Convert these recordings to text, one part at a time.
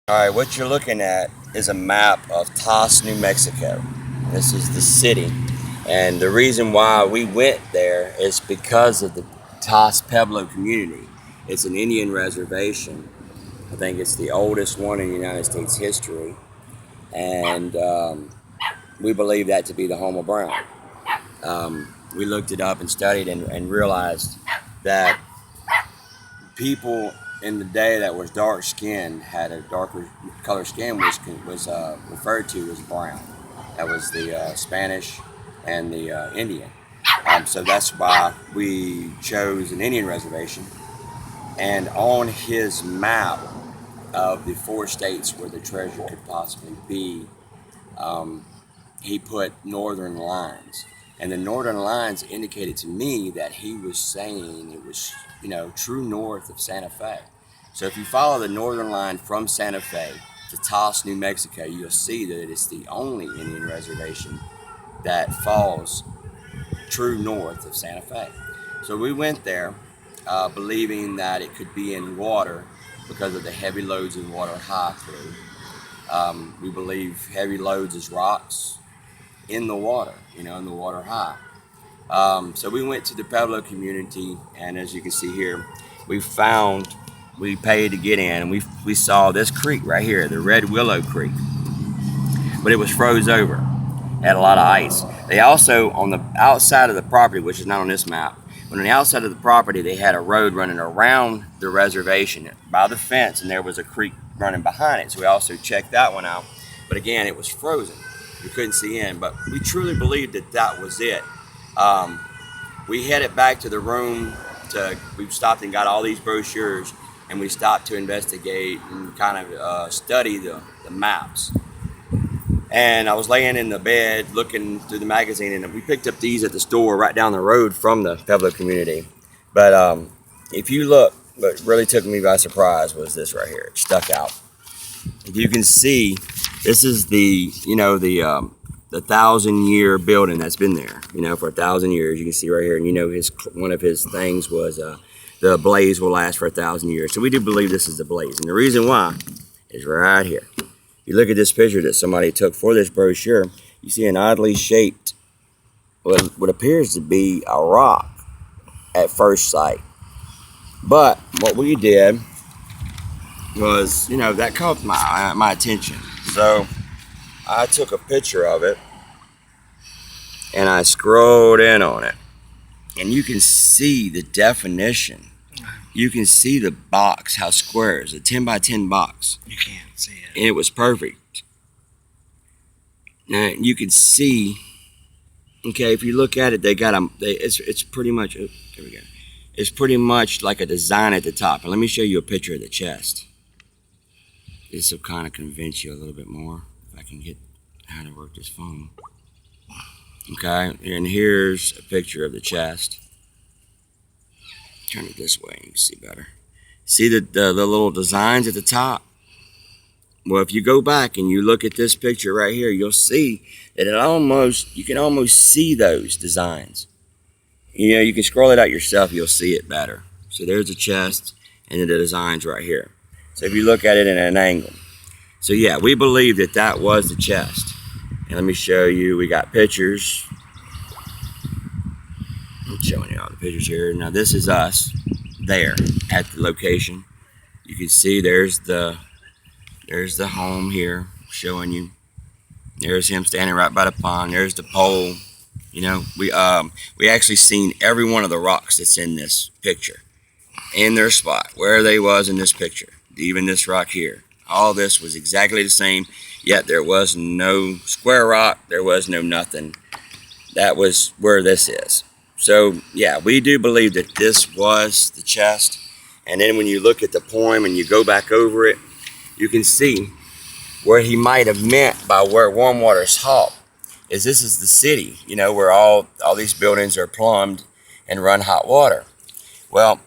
All right, what you're looking at is a map of Taos, New Mexico. This is the city, and the reason why we went there is because of the Taos Pueblo community. It's an Indian reservation. I think it's the oldest one in United States history, and we believe that to be the home of Brown. We looked it up and studied and realized that people in the day that was dark skinned had a darker color skin was referred to as brown. That was the Spanish and the Indian. So that's why we chose an Indian reservation. And on his map of the 4 states where the treasure could possibly be, um, he put northern lines. And the northern lines indicated to me that he was saying it was, true north of Santa Fe. So if you follow the northern line from Santa Fe to Taos, New Mexico, you'll see that it's the only Indian reservation that falls true north of Santa Fe. So we went there believing that it could be in water because of the heavy loads of water high through. We believe heavy loads is rocks in the water, in the water high. So we went to the Pueblo community, and as you can see here, we found, we paid to get in, and we saw this creek right here, the Red Willow Creek, but it was froze over, had a lot of ice. They also, on the outside of the property, which is not on this map, but on the outside of the property, they had a road running around the reservation by the fence, and there was a creek running behind it. So we also checked that one out, but again, it was frozen. We couldn't see in, but we truly believed that that was it. We headed back to the room. We stopped and got all these brochures, and we stopped to investigate and kind of study the maps. And I was laying in the bed looking through the magazine, and we picked up these at the store right down the road from the Pueblo community. But if you look, what really took me by surprise was this right here. It stuck out. If you can see, this is the 1,000-year building that's been there, for 1,000 years. You can see right here, and one of his things was the blaze will last for 1,000 years. So we do believe this is the blaze, and the reason why is right here. You look at this picture that somebody took for this brochure, you see an oddly shaped, what appears to be a rock at first sight. But what we did was, that caught my attention. So I took a picture of it and I scrolled in on it. And you can see the definition. You can see the box, how square it is, a 10 by 10 box. You can't see it. And it was perfect. Now you can see, okay, if you look at it, it's pretty much, oh, there we go. It's pretty much like a design at the top. And let me show you a picture of the chest. This will kind of convince you a little bit more if I can get how to work this phone. Okay, and here's a picture of the chest. Turn it this way, you can see better. See the little designs at the top? Well, if you go back and you look at this picture right here, you'll see that you can almost see those designs. You can scroll it out yourself, you'll see it better. So there's the chest and then the designs right here. So if you look at it in an angle. So yeah, we believe that that was the chest. And let me show you, we got pictures. I'm showing you all the pictures here. Now this is us there at the location. You can see there's the home here showing you. There's him standing right by the pond. There's the pole. We actually seen every one of the rocks that's in this picture in their spot where they was in this picture. Even this rock here. All this was exactly the same, yet there was no square rock. There was no nothing. That was where this is. So yeah, we do believe that this was the chest. And then when you look at the poem and you go back over it, you can see where he might have meant by where warm water's hot is this is the city, where all these buildings are plumbed and run hot water. Well,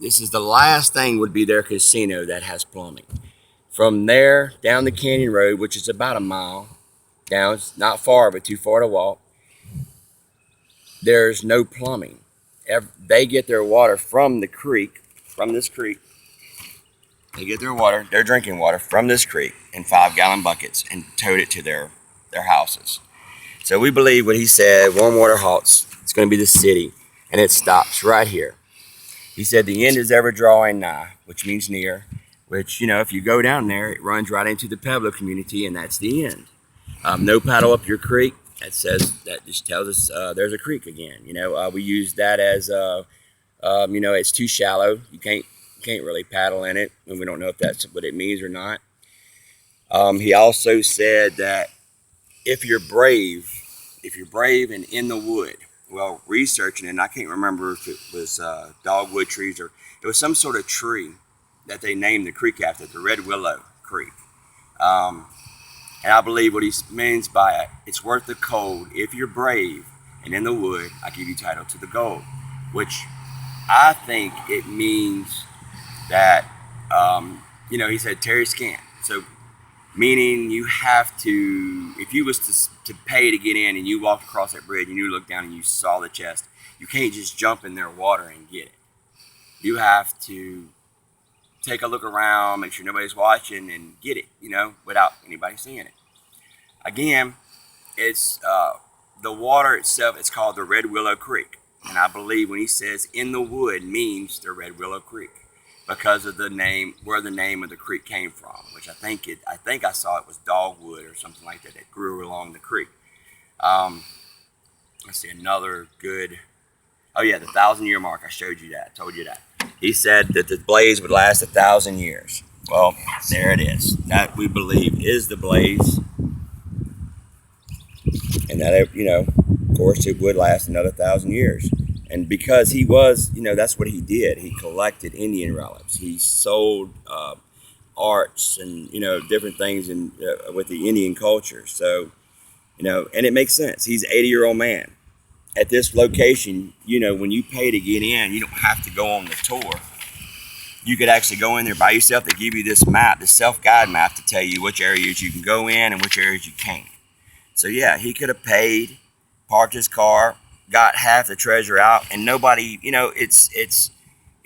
this is the last thing would be their casino that has plumbing. From there down the canyon road, which is about a mile down, it's not far, but too far to walk, there's no plumbing. They get their water from the creek, from this creek, They get their water, their drinking water from this creek in 5-gallon buckets and towed it to their houses. So we believe what he said, warm water halts, it's going to be the city, and it stops right here. He said the end is ever drawing nigh, which means near, which, if you go down there, it runs right into the Pueblo community, and that's the end. No paddle up your creek. That just tells us there's a creek again. We use that as, it's too shallow. You can't really paddle in it, and we don't know if that's what it means or not. He also said that if you're brave and in the wood, well, researching it, and I can't remember if it was dogwood trees or it was some sort of tree that they named the creek after, the Red Willow Creek. And I believe what he means by it, it's worth the cold. If you're brave and in the wood, I give you title to the gold, which I think it means that, he said Terry Scant. So meaning you have to, if you was to pay to get in and you walked across that bridge and you looked down and you saw the chest, you can't just jump in their water and get it. You have to take a look around, make sure nobody's watching, and get it, without anybody seeing it. Again, it's the water itself, it's called the Red Willow Creek. And I believe when he says in the wood means the Red Willow Creek because of the name, where the name of the creek came from, which I think I saw it was dogwood or something like that that grew along the creek. Let's see, another good, oh yeah, the 1,000-year mark, I showed you that, told you that. He said that the blaze would last 1,000 years. Well, there it is. That we believe is the blaze. And that, of course, it would last another 1,000 years. And because he was, that's what he did. He collected Indian relics. He sold arts and, different things with the Indian culture. So, and it makes sense. He's an 80-year-old man. At this location, when you pay to get in, you don't have to go on the tour. You could actually go in there by yourself. They give you this map, this self-guide map to tell you which areas you can go in and which areas you can't. So yeah, he could have paid, parked his car, got half the treasure out, and nobody, it's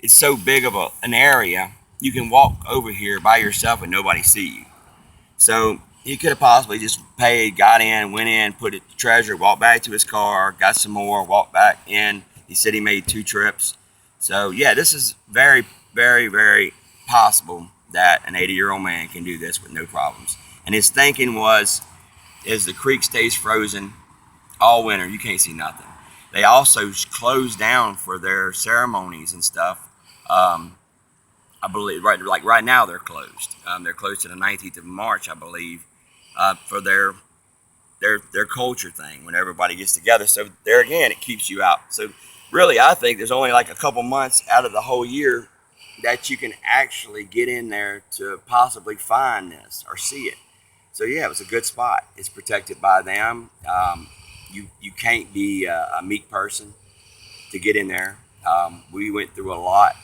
so big of an area, you can walk over here by yourself and nobody see you. So he could have possibly just paid, got in, went in, put the treasure, walked back to his car, got some more, walked back in. He said he made 2 trips. So yeah, this is very, very, very possible that an 80-year-old man can do this with no problems. And his thinking was, as the creek stays frozen all winter, you can't see nothing. They also close down for their ceremonies and stuff. I believe right now they're closed. They're closed to the 19th of March, I believe, for their culture thing when everybody gets together. So there again, it keeps you out. So really, I think there's only like a couple months out of the whole year that you can actually get in there to possibly find this or see it. So yeah, it was a good spot. It's protected by them. You can't be a meek person to get in there. We went through a lot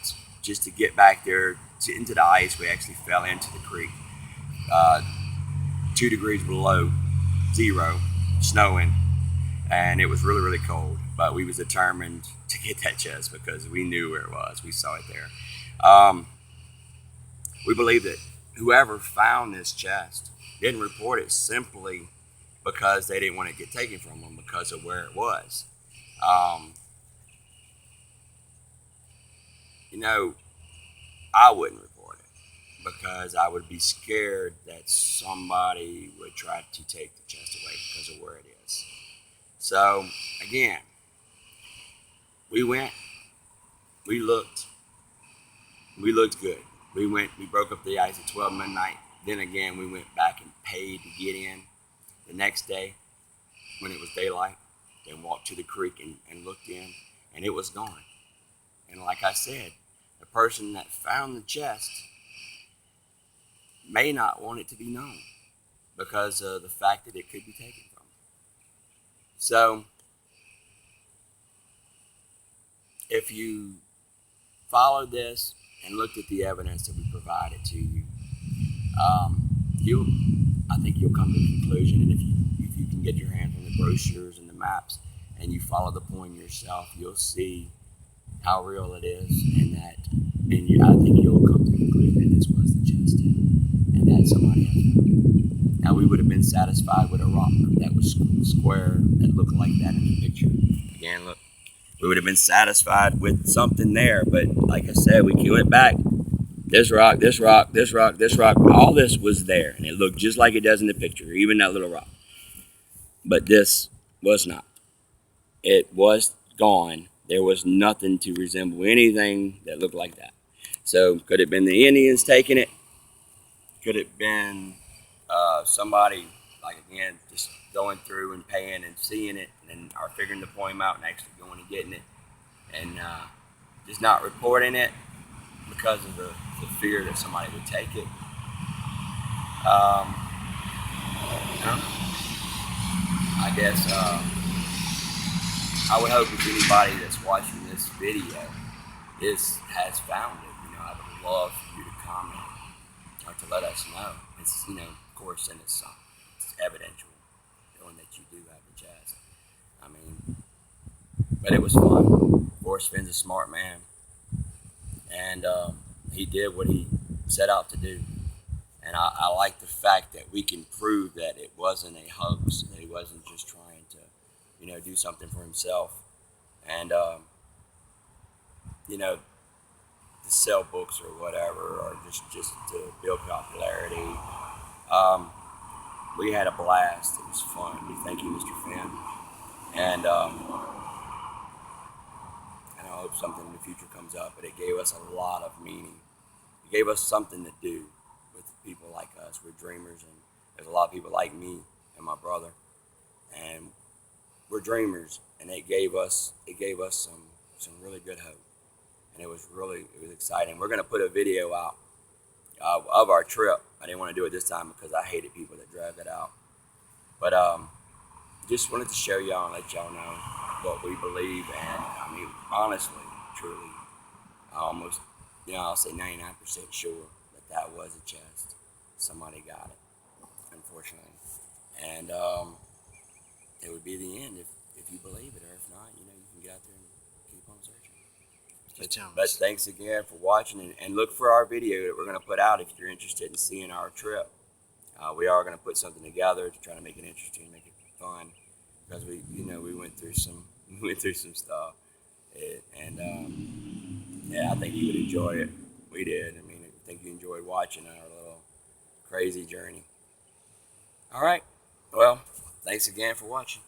just to get back there into the ice. We actually fell into the creek. 2 degrees below zero, snowing, and it was really, really cold. But we was determined to get that chest because we knew where it was. We saw it there. We believe that whoever found this chest didn't report it simply because they didn't want to get taken from them because of where it was. I wouldn't report it because I would be scared that somebody would try to take the chest away because of where it is. So again, we went, we looked good. We broke up the ice at 12 midnight. Then again, we went back and paid to get in the next day when it was daylight, then walked to the creek and looked in, and it was gone. And like I said, the person that found the chest may not want it to be known because of the fact that it could be taken from them. So if you followed this and looked at the evidence that we provided to you, I think you'll come to a conclusion. And if you can get your hands on the brochures and the maps and you follow the point yourself, you'll see how real it is, and I think you'll come to the conclusion that this was the chest, and that somebody else found it. Now we would have been satisfied with a rock that was square that looked like that in the picture. Again, look, we would have been satisfied with something there, but like I said, we went back. This rock, this rock, this rock, this rock, all this was there, and it looked just like it does in the picture, even that little rock. But this was not. It was gone. There was nothing to resemble anything that looked like that. So could it have been the Indians taking it? Could it have been somebody, like again, just going through and paying and seeing it, and then are figuring the poem out and actually going and getting it, and just not reporting it because of the fear that somebody would take it. I guess I would hope if anybody that's watching this video has found it, I would love for you to comment or to let us know. It's, of course, and it's evidential, knowing that you do have the jazz. I mean, but it was fun. Of course, Fenn's a smart man, and he did what he set out to do. And I like the fact that we can prove that it wasn't a hoax, that he wasn't just trying to, do something for himself. And, to sell books or whatever, or just to build popularity. We had a blast. It was fun. We thank you, Mr. Fenn. And I hope something in the future comes up, but it gave us a lot of meaning. It gave us something to do with people like us. We're dreamers, and there's a lot of people like me and my brother, and we're dreamers. And it gave us some really good hope, and it was exciting. We're gonna put a video out of our trip. I didn't want to do it this time because I hated people that drag it out, but just wanted to show y'all and let y'all know what we believe. And I mean, honestly, truly, almost, I'll say 99% sure that was a chest. Somebody got it, unfortunately. And it would be the end if you believe it, or if not, you can get out there and keep on searching. But thanks again for watching, and look for our video that we're going to put out if you're interested in seeing our trip. We are going to put something together to try to make it interesting, make it fun, because we went through some stuff, and yeah, I think you would enjoy it. We did. I mean, I think you enjoyed watching our little crazy journey. All right. Well, thanks again for watching.